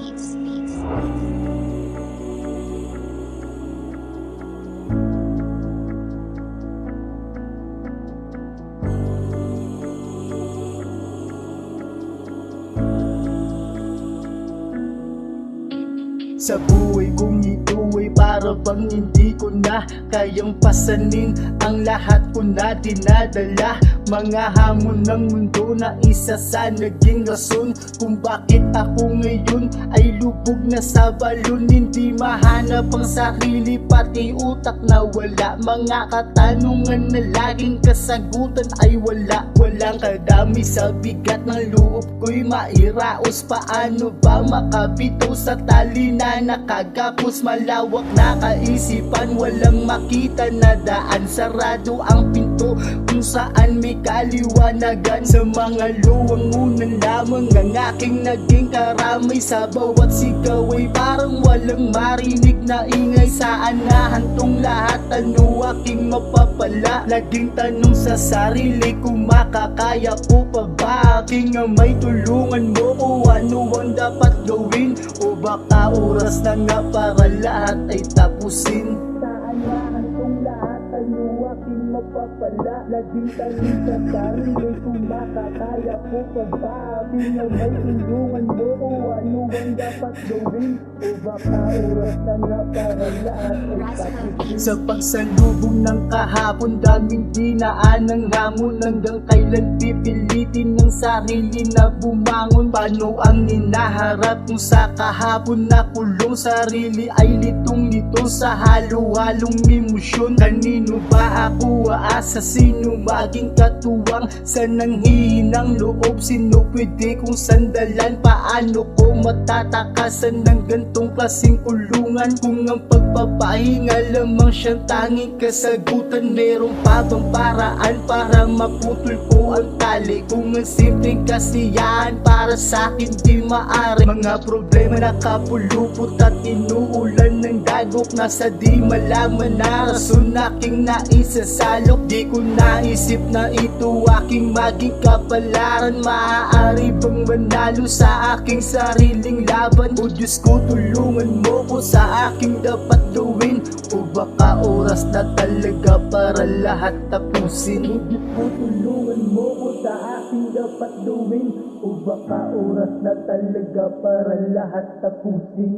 Sa buhay kong ito ay para bang hindi ko na kayang pasanin. Ang lahat ko na dinadala, mga hamon ng mundo na isa sa naging rason kung bakit ako ngayon ay lubog na sa balon. Hindi mahanap ang sarili, pati utak na wala. Mga katanungan na laging kasagutan ay wala. Walang kadami sa bigat ng loob ko'y mairaos. Paano ba makabitaw sa tali na nakagapos? Malawak na kaisipan, walang makita na daan. Sarado ang pinto kung saan may kaliwanagan. Sa mga luwangunan lamang ang aking naging karamay. Sa bawat sigaw ay parang walang marinig na ingay. Saan nahantong lahat? Ano aking mapapala? Laging tanong sa sarili kung makakaya ko pa ba? Aking may tulungan mo ko, ano ang dapat gawin? O baka oras na nga para lahat ay tapusin. Saan nahantong lahat? Ano aking mapapala? Laging tanong sa sarili kung makakaya ko pa ba? Aking may tulungan mo ko, ano ang dapat gawin? O baka oras na nga para lahat ay tapusin. Sa pagsalubong ng kahapon, daming dinaan ng hamon. Hanggang kailan pipilitin ng sarili na bumangon? Paano ang hinaharap kung sa kahapon na kulong? Sarili ay litong-lito sa halo-halong emosyon. Kanino ba ako aasa? Sino maging katuwang sa nanghihinang loob? Sino pwede kong sandalan? Paano ko matatakasan ng gantong klaseng kulungan? Kung ang pagpapahinga lamang siyang tanging kasagutan, meron pa bang paraan para maputol ko ang tali? Kung ang simpleng kasiyahan para sa akin di maaari. Mga problema nakapulupot at inuulan ng dagok. Nasa di malaman na rason aking naisasalok. Di ko naisip na ito aking maging kapalaran. Maaari bang manalo sa aking sariling laban? O Diyos ko, tulungan mo ko sa aking dapat gawin. O baka oras na talaga para lahat tapusin. O Diyos ko, tulungan mo ko sa aking dapat gawin. O baka oras na talaga para lahat tapusin.